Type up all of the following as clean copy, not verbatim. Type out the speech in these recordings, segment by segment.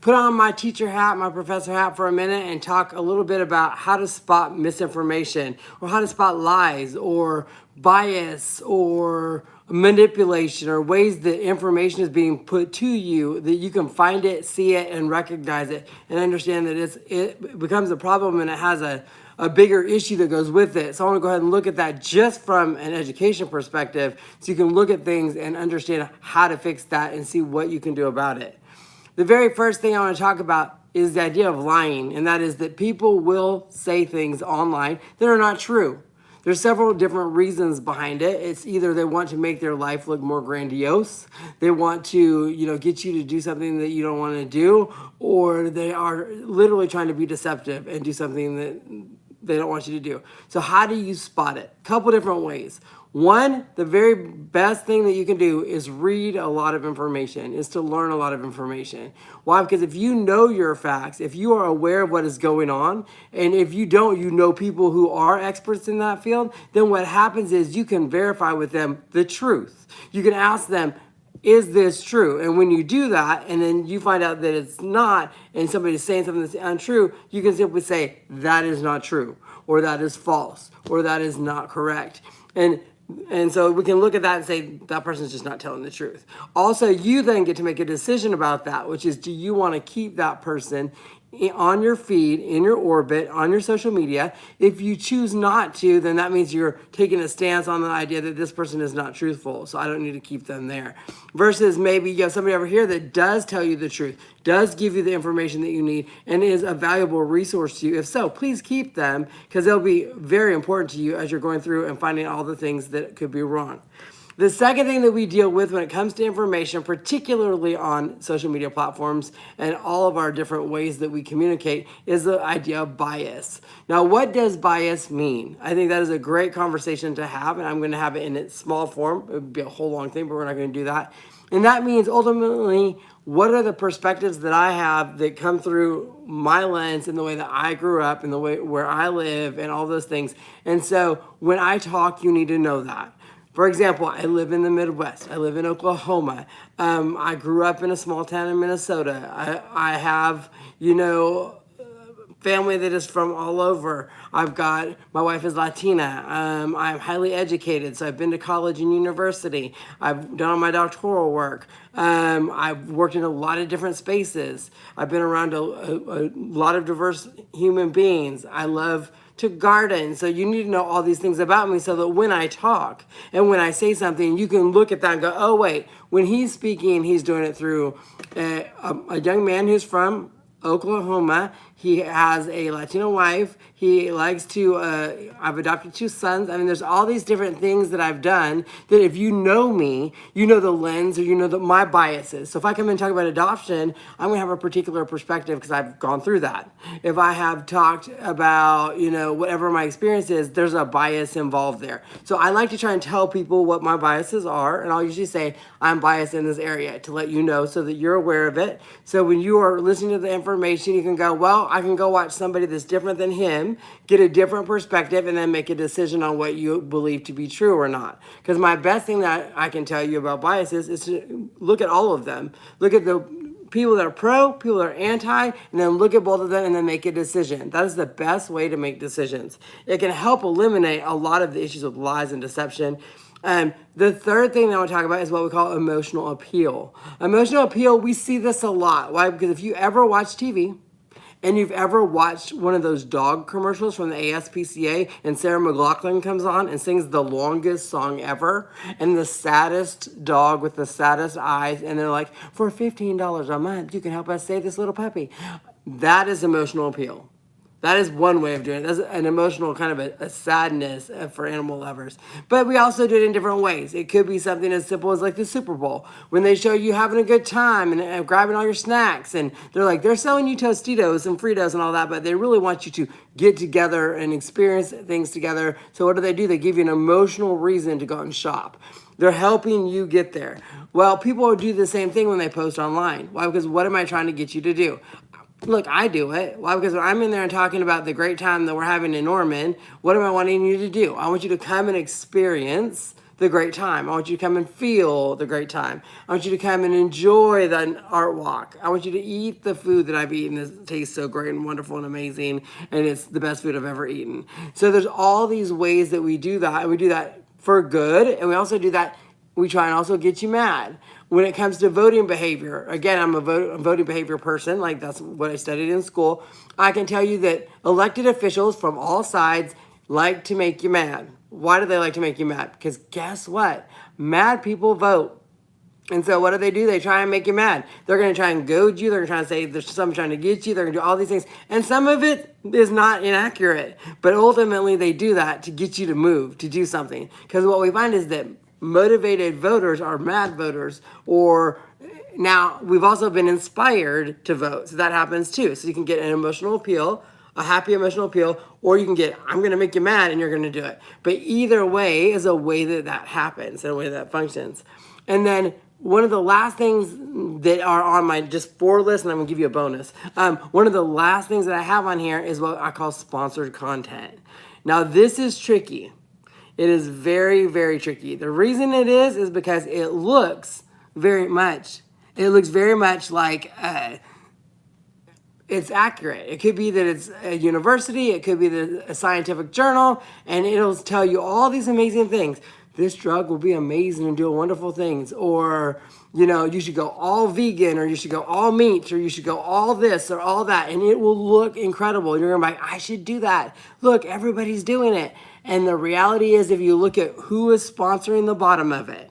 put on my teacher hat, my professor hat for a minute and talk a little bit about how to spot misinformation or how to spot lies or bias or manipulation or ways that information is being put to you that you can find it, see it, and recognize it and understand that it becomes a problem and it has a bigger issue that goes with it. So I want to go ahead and look at that just from an education perspective so you can look at things and understand how to fix that and see what you can do about it. The very first thing I want to talk about is the idea of lying, and that is that people will say things online that are not true. There's several different reasons behind it. It's either they want to make their life look more grandiose, they want to, get you to do something that you don't want to do, or they are literally trying to be deceptive and do something that they don't want you to do. So how do you spot it? A couple different ways. One, the very best thing that you can do is read a lot of information, is to learn a lot of information. Why? Because if you know your facts, if you are aware of what is going on, and if you don't, you know people who are experts in that field, then what happens is you can verify with them the truth. You can ask them, is this true? And when you do that, and then you find out that it's not, and somebody's saying something that's untrue, you can simply say, that is not true, or that is false, or that is not correct. And so we can look at that and say, that person's just not telling the truth. Also, you then get to make a decision about that, which is, do you want to keep that person on your feed, in your orbit, on your social media? If you choose not to, then that means you're taking a stance on the idea that this person is not truthful, so I don't need to keep them there. Versus maybe you have somebody over here that does tell you the truth, does give you the information that you need, and is a valuable resource to you. If so, please keep them, because they'll be very important to you as you're going through and finding all the things that could be wrong. The second thing that we deal with when it comes to information, particularly on social media platforms and all of our different ways that we communicate, is the idea of bias. Now, what does bias mean? I think that is a great conversation to have, and I'm going to have it in its small form. It would be a whole long thing, but we're not going to do that. And that means ultimately, what are the perspectives that I have that come through my lens and the way that I grew up and the way where I live and all those things. And so when I talk, you need to know that. For example, I live in the Midwest. I live in Oklahoma. I grew up in a small town in Minnesota. I have, family that is from all over. My wife is Latina. I'm highly educated, so I've been to college and university. I've done all my doctoral work. I've worked in a lot of different spaces. I've been around a lot of diverse human beings. I love to garden. So you need to know all these things about me so that when I talk and when I say something, you can look at that and go, oh, wait, when he's speaking, he's doing it through a young man who's from Oklahoma. He has a Latino wife. He likes to, I've adopted 2 sons. I mean, there's all these different things that I've done that if you know me, you know the lens or you know my biases. So if I come in and talk about adoption, I'm going to have a particular perspective because I've gone through that. If I have talked about, whatever my experience is, there's a bias involved there. So I like to try and tell people what my biases are. And I'll usually say, I'm biased in this area to let you know so that you're aware of it. So when you are listening to the information, you can go, well, I can go watch somebody that's different than him, get a different perspective, and then make a decision on what you believe to be true or not. Because my best thing that I can tell you about biases is to look at all of them. Look at the people that are pro, people that are anti, and then look at both of them and then make a decision. That is the best way to make decisions. It can help eliminate a lot of the issues with lies and deception. The third thing that I want to talk about is what we call emotional appeal. Emotional appeal, we see this a lot. Why? Because if you ever watch TV, and you've ever watched one of those dog commercials from the ASPCA and Sarah McLachlan comes on and sings the longest song ever and the saddest dog with the saddest eyes, and they're like, for $15 a month, you can help us save this little puppy. That is emotional appeal. That is one way of doing it. That's an emotional kind of a sadness for animal lovers. But we also do it in different ways. It could be something as simple as like the Super Bowl, when they show you having a good time and grabbing all your snacks. And they're selling you Tostitos and Fritos and all that, but they really want you to get together and experience things together. So what do? They give you an emotional reason to go out and shop. They're helping you get there. Well, people do the same thing when they post online. Why? Because what am I trying to get you to do? Look, I do it. Why? Because when I'm in there and talking about the great time that we're having in Norman, what am I wanting you to do? I want you to come and experience the great time. I want you to come and feel the great time. I want you to come and enjoy the art walk. I want you to eat the food that I've eaten that tastes so great and wonderful and amazing, and it's the best food I've ever eaten. So there's all these ways that we do that, and we do that for good, and we also do that, we try and also get you mad. When it comes to voting behavior, again, I'm a voting behavior person, like that's what I studied in school. I can tell you that elected officials from all sides like to make you mad. Why do they like to make you mad? Because guess what? Mad people vote. And so what do? They try and make you mad. They're going to try and goad you. They're going to try and say there's someone trying to get you. They're going to do all these things. And some of it is not inaccurate. But ultimately, they do that to get you to move, to do something. Because what we find is that motivated voters are mad voters, or now we've also been inspired to vote. So that happens too. So you can get an emotional appeal, a happy emotional appeal, or you can get, I'm going to make you mad and you're going to do it. But either way is a way that happens, and a way that functions. And then one of the last things that are on my just 4 list, and I'm going to give you a bonus. One of the last things that I have on here is what I call sponsored content. Now this is tricky. It is very, very tricky. The reason it is because it looks very much like it's accurate. It could be that it's a university, it could be a scientific journal, and it'll tell you all these amazing things. This drug will be amazing and do wonderful things. Or, you should go all vegan, or you should go all meat, or you should go all this or all that, and it will look incredible. You're gonna be like, I should do that. Look, everybody's doing it. And the reality is, if you look at who is sponsoring the bottom of it,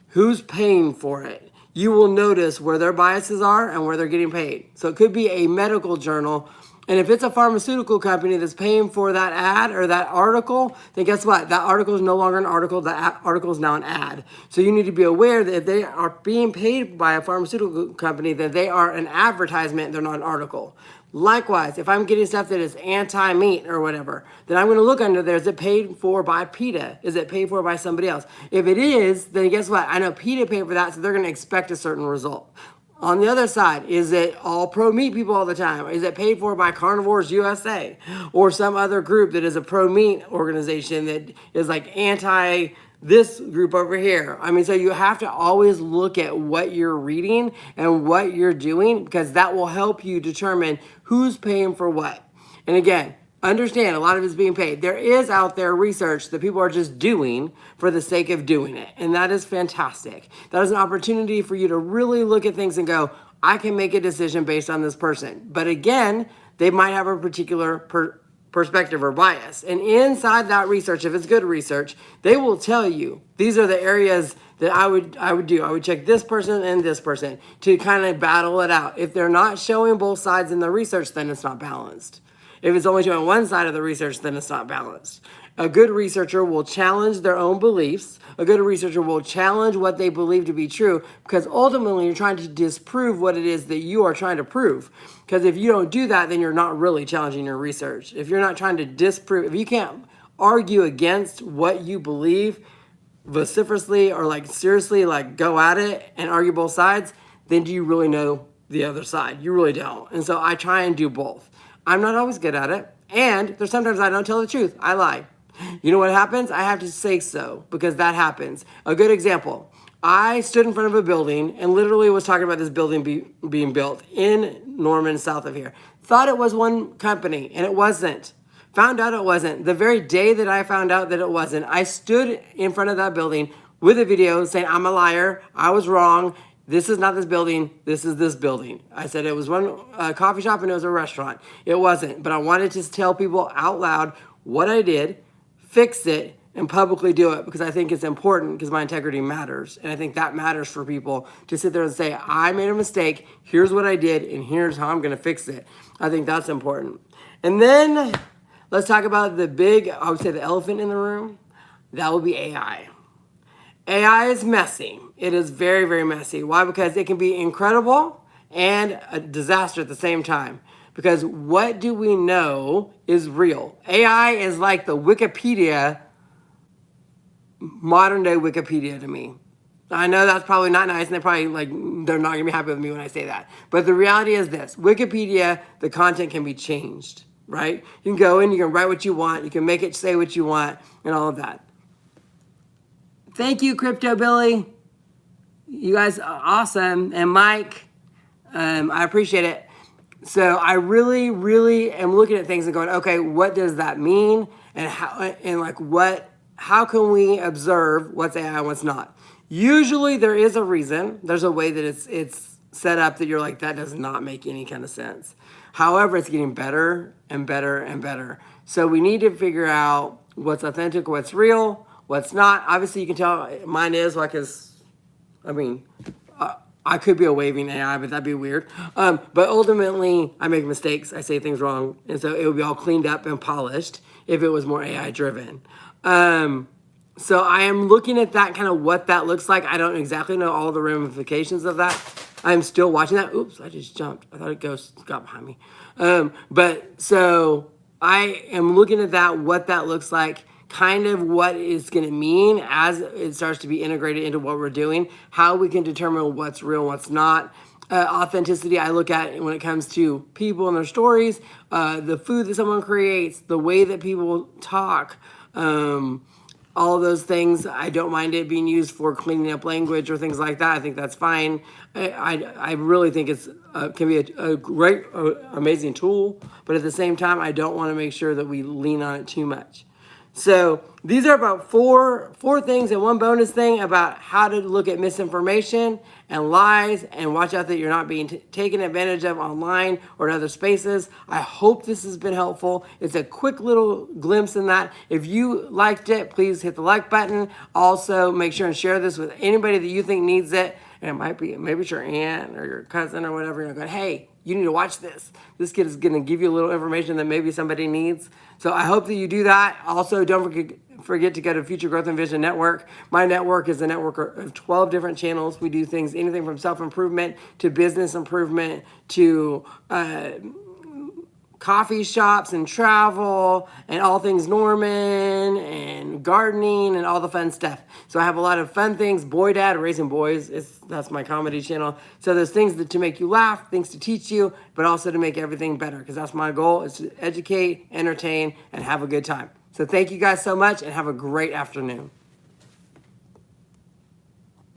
who's paying for it, you will notice where their biases are and where they're getting paid. So it could be a medical journal, and if it's a pharmaceutical company that's paying for that ad or that article, then guess what? That article is no longer an article. That article is now an ad. So you need to be aware that if they are being paid by a pharmaceutical company, that they are an advertisement, they're not an article. Likewise, if I'm getting stuff that is anti-meat or whatever, then I'm going to look under there. Is it paid for by PETA? Is it paid for by somebody else? If it is, then guess what? I know PETA paid for that, so they're going to expect a certain result. On the other side, is it all pro-meat people all the time? Is it paid for by Carnivores USA or some other group that is a pro-meat organization that is like anti this group over here? I mean, so you have to always look at what you're reading and what you're doing, because that will help you determine who's paying for what. And again, understand a lot of it's being paid. There is out there research that people are just doing for the sake of doing it. And that is fantastic. That is an opportunity for you to really look at things and go, I can make a decision based on this person. But again, they might have a particular perspective or bias. And inside that research, if it's good research, they will tell you, these are the areas that I would do. I would check this person and this person to kind of battle it out. If they're not showing both sides in the research, then it's not balanced. If it's only showing one side of the research, then it's not balanced. A good researcher will challenge their own beliefs. A good researcher will challenge what they believe to be true, because ultimately you're trying to disprove what it is that you are trying to prove. Because if you don't do that, then you're not really challenging your research. If you're not trying to disprove, if you can't argue against what you believe vociferously or like seriously, like go at it and argue both sides, then do you really know the other side? You really don't. And so I try and do both. I'm not always good at it. And there's sometimes I don't tell the truth. I lie. You know what happens? I have to say so, because that happens. A good example. I stood in front of a building and literally was talking about this building being built in Norman, south of here. Thought it was one company, and it wasn't. Found out it wasn't. The very day that I found out that it wasn't, I stood in front of that building with a video saying, I'm a liar. I was wrong. This is not this building, this is this building. I said it was one coffee shop and it was a restaurant. It wasn't, but I wanted to tell people out loud what I did, fix it, and publicly do it, because I think it's important, because my integrity matters. And I think that matters for people to sit there and say, I made a mistake, here's what I did, and here's how I'm gonna fix it. I think that's important. And then let's talk about the big, I would say the elephant in the room. That would be AI. AI is messy. It is very, very messy. Why? Because it can be incredible and a disaster at the same time. Because what do we know is real? AI is like the Wikipedia, modern day Wikipedia to me. I know that's probably not nice, and they're not gonna be happy with me when I say that. But the reality is this: Wikipedia, the content can be changed, right? You can go in, you can write what you want, you can make it say what you want, and all of that. Thank you, Crypto Billy. You guys are awesome. And Mike, I appreciate it. So I really, really am looking at things and going, okay, what does that mean? And how can we observe what's AI and what's not? Usually there is a reason. There's a way that it's set up that you're like, that does not make any kind of sense. However, it's getting better and better and better. So we need to figure out what's authentic, what's real, what's not. Obviously, you can tell mine is like I could be a waving AI, but that'd be weird. But ultimately, I make mistakes. I say things wrong. And so it would be all cleaned up and polished if it was more AI driven. So I am looking at that, kind of what that looks like. I don't exactly know all the ramifications of that. I'm still watching that. Oops, I just jumped. I thought a ghost got behind me. But so I am looking at that, what that looks like, kind of what it's going to mean as it starts to be integrated into what we're doing, how we can determine what's real and what's not. Authenticity, I look at when it comes to people and their stories, the food that someone creates, the way that people talk, all of those things. I don't mind it being used for cleaning up language or things like that. I think that's fine. I really think it's can be a great, amazing tool, but at the same time, I don't want to make sure that we lean on it too much. So these are about four things and one bonus thing about how to look at misinformation and lies and watch out that you're not being taken advantage of online or in other spaces. I hope this has been helpful. It's a quick little glimpse in that. If you liked it, please hit the like button. Also, make sure and share this with anybody that you think needs it. And it might be, maybe it's your aunt or your cousin or whatever. You're going, hey, you need to watch this. This kid is going to give you a little information that maybe somebody needs. So I hope that you do that. Also, don't forget to go to Future Growth and Vision Network. My network is a network of 12 different channels. We do things, anything from self-improvement to business improvement to coffee shops and travel and all things Norman and gardening and all the fun stuff. So I have a lot of fun things. Boy Dad, Raising Boys, that's my comedy channel. So there's things to make you laugh, things to teach you, but also to make everything better, because that's my goal, is to educate, entertain, and have a good time. So thank you guys so much and have a great afternoon.